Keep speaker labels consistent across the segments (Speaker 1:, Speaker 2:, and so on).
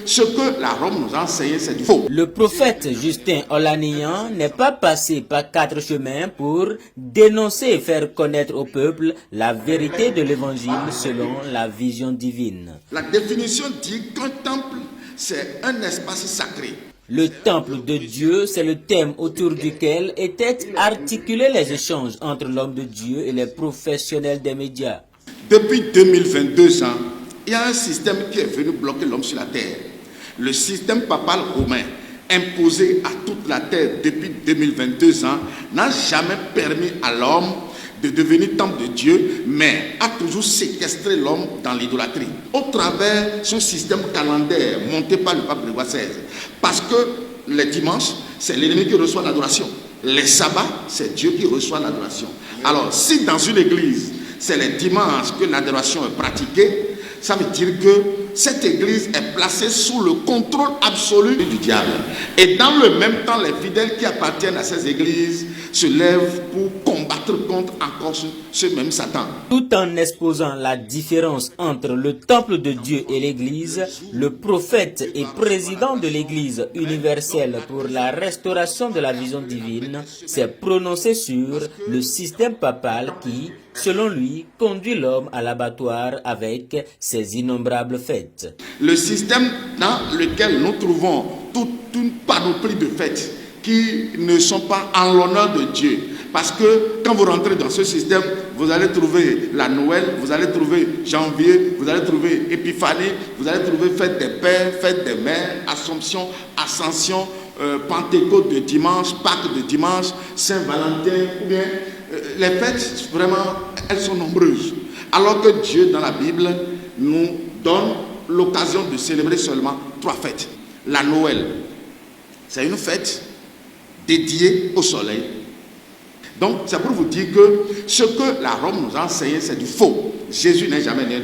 Speaker 1: ce que la Rome nous a enseigné, c'est du faux.
Speaker 2: Le prophète Justin Olaniyan n'est pas passé par 4 chemins pour dénoncer et faire connaître au peuple la vérité de l'évangile selon la vision divine.
Speaker 1: La définition dit qu'un temple, c'est un espace sacré.
Speaker 2: Le temple de Dieu, c'est le thème autour duquel étaient articulés les échanges entre l'homme de Dieu et les professionnels des médias.
Speaker 1: Depuis 2022 ans, il y a un système qui est venu bloquer l'homme sur la terre. Le système papal romain, imposé à toute la terre depuis 2022 ans, n'a jamais permis à l'homme de devenir temple de Dieu, mais a toujours séquestré l'homme dans l'idolâtrie. Au travers de ce système calendaire monté par le pape Grégoire XVI. Parce que les dimanches, c'est l'ennemi qui reçoit l'adoration. Les sabbats, c'est Dieu qui reçoit l'adoration. Alors, si dans une église, c'est les dimanches que l'adoration est pratiquée, ça veut dire que cette église est placée sous le contrôle absolu du diable. Et dans le même temps, les fidèles qui appartiennent à ces églises se lèvent pour combattre contre encore ce même Satan.
Speaker 2: Tout en exposant la différence entre le temple de Dieu et l'église, le prophète et président de l'église universelle pour la restauration de la vision divine s'est prononcé sur le système papal qui, selon lui, conduit l'homme à l'abattoir avec ses innombrables fêtes.
Speaker 1: Le système dans lequel nous trouvons toute une panoplie de fêtes qui ne sont pas en l'honneur de Dieu. Parce que quand vous rentrez dans ce système, vous allez trouver la Noël, vous allez trouver janvier, vous allez trouver Épiphanie, vous allez trouver fête des pères, fête des mères, Assomption, Ascension, Pentecôte de dimanche, Pâques de dimanche, Saint-Valentin, ou bien les fêtes, vraiment, elles sont nombreuses. Alors que Dieu, dans la Bible, nous donne l'occasion de célébrer seulement 3 fêtes. La Noël, c'est une fête dédiée au soleil. Donc, c'est pour vous dire que ce que la Rome nous a enseigné, c'est du faux. Jésus n'est jamais né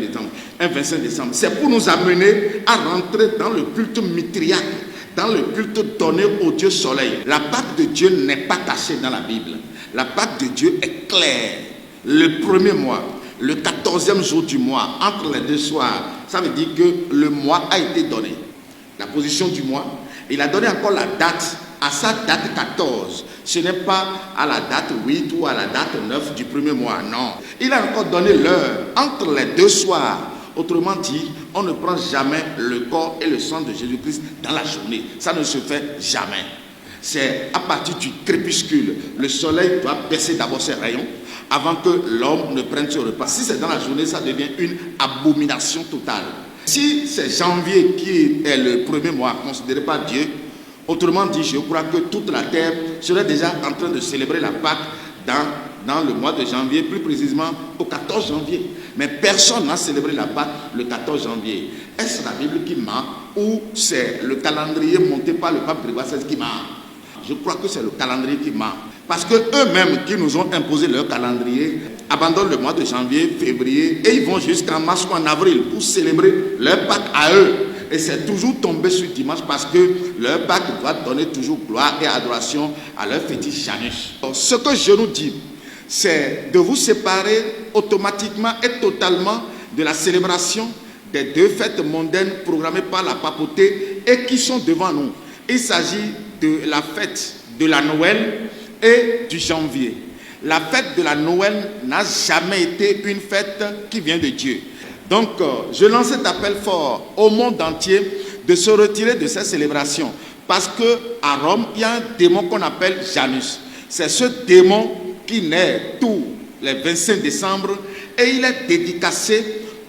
Speaker 1: un 25 décembre. C'est pour nous amener à rentrer dans le culte mitriaque, dans le culte donné au Dieu soleil. La Pâque de Dieu n'est pas cachée dans la Bible. La Pâque de Dieu est claire. Le premier mois, le 14e jour du mois, entre les 2 soirs, ça veut dire que le mois a été donné. La position du mois. Il a donné encore la date, à sa date 14. Ce n'est pas à la date 8 ou à la date 9 du premier mois, non. Il a encore donné l'heure entre les 2 soirs. Autrement dit, on ne prend jamais le corps et le sang de Jésus-Christ dans la journée. Ça ne se fait jamais. C'est à partir du crépuscule. Le soleil doit baisser d'abord ses rayons avant que l'homme ne prenne ce repas. Si c'est dans la journée, ça devient une abomination totale. Si c'est janvier qui est le premier mois considéré par Dieu, autrement dit, je crois que toute la terre serait déjà en train de célébrer la Pâque dans le mois de janvier, plus précisément au 14 janvier. Mais personne n'a célébré la Pâque le 14 janvier. Est-ce la Bible qui ment ou c'est le calendrier monté par le pape Grégoire XVI qui ment? Je crois que c'est le calendrier qui ment. Parce que eux-mêmes qui nous ont imposé leur calendrier abandonnent le mois de janvier, février et ils vont jusqu'en mars ou en avril pour célébrer leur Pâque à eux. Et c'est toujours tombé sur dimanche parce que leur Pâque doit donner toujours gloire et adoration à leur fétiche Janus. Donc, ce que je nous dis, c'est de vous séparer automatiquement et totalement de la célébration des 2 fêtes mondaines programmées par la papauté et qui sont devant nous. Il s'agit de la fête de la Noël et du janvier. La fête de la Noël n'a jamais été une fête qui vient de Dieu. Donc, je lance cet appel fort au monde entier de se retirer de ces célébrations. Parce qu'à Rome, il y a un démon qu'on appelle Janus. C'est ce démon qui naît tous les 25 décembre et il est dédicacé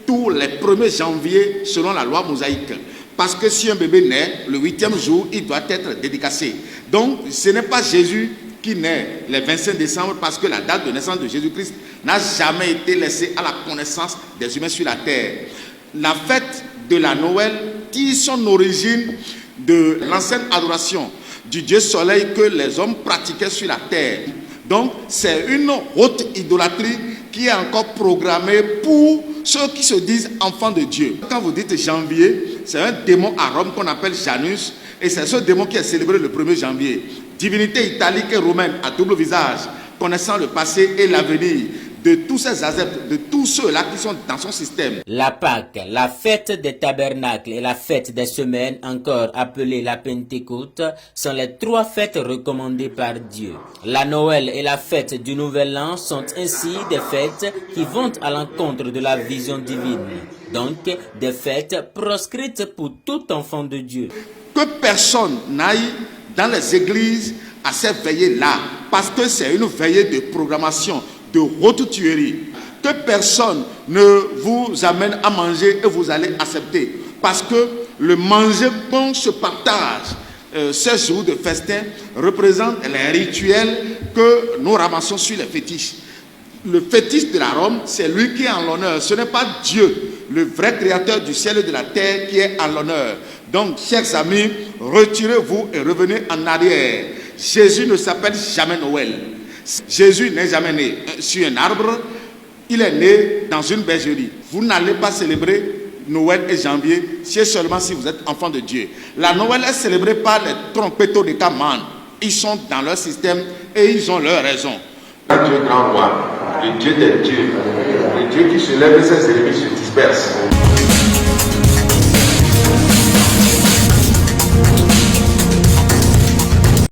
Speaker 1: tous les 1er janvier selon la loi mosaïque. Parce que si un bébé naît, le 8e jour, il doit être dédicacé. Donc, ce n'est pas Jésus qui naît le 25 décembre parce que la date de naissance de Jésus-Christ n'a jamais été laissée à la connaissance des humains sur la terre. La fête de la Noël tire son origine de l'ancienne adoration du Dieu soleil que les hommes pratiquaient sur la terre. Donc, c'est une haute idolâtrie qui est encore programmée pour ceux qui se disent enfants de Dieu. Quand vous dites janvier, c'est un démon à Rome qu'on appelle Janus, et c'est ce démon qui est célébré le 1er janvier. Divinité italique et romaine à double visage, connaissant le passé et l'avenir, de tous ces adeptes, de tous ceux-là qui sont dans son système.
Speaker 2: La Pâque, la fête des tabernacles et la fête des semaines, encore appelée la Pentecôte, sont les 3 fêtes recommandées par Dieu. La Noël et la fête du Nouvel An sont ainsi des fêtes qui vont à l'encontre de la vision divine. Donc, des fêtes proscrites pour tout enfant de Dieu.
Speaker 1: Que personne n'aille dans les églises à ces veillées-là, parce que c'est une veillée de programmation, de haute tuerie. Que personne ne vous amène à manger et vous allez accepter. Parce que le manger qu'on se partage ces jours de festin représente les rituels que nous ramassons sur les fétiches. Le fétiche de la Rome, c'est lui qui est en l'honneur. Ce n'est pas Dieu, le vrai créateur du ciel et de la terre, qui est en l'honneur. Donc, chers amis, retirez-vous et revenez en arrière. Jésus ne s'appelle jamais Noël. Jésus n'est jamais né sur un arbre. Il est né dans une bergerie. Vous n'allez pas célébrer Noël et janvier, c'est seulement si vous êtes enfant de Dieu. La Noël est célébrée par les trompettos de Caman. Ils sont dans leur système et ils ont leur raison.
Speaker 3: Dieu grand roi, le Dieu des dieux, le Dieu qui se lève et ses ennemis se dispersent.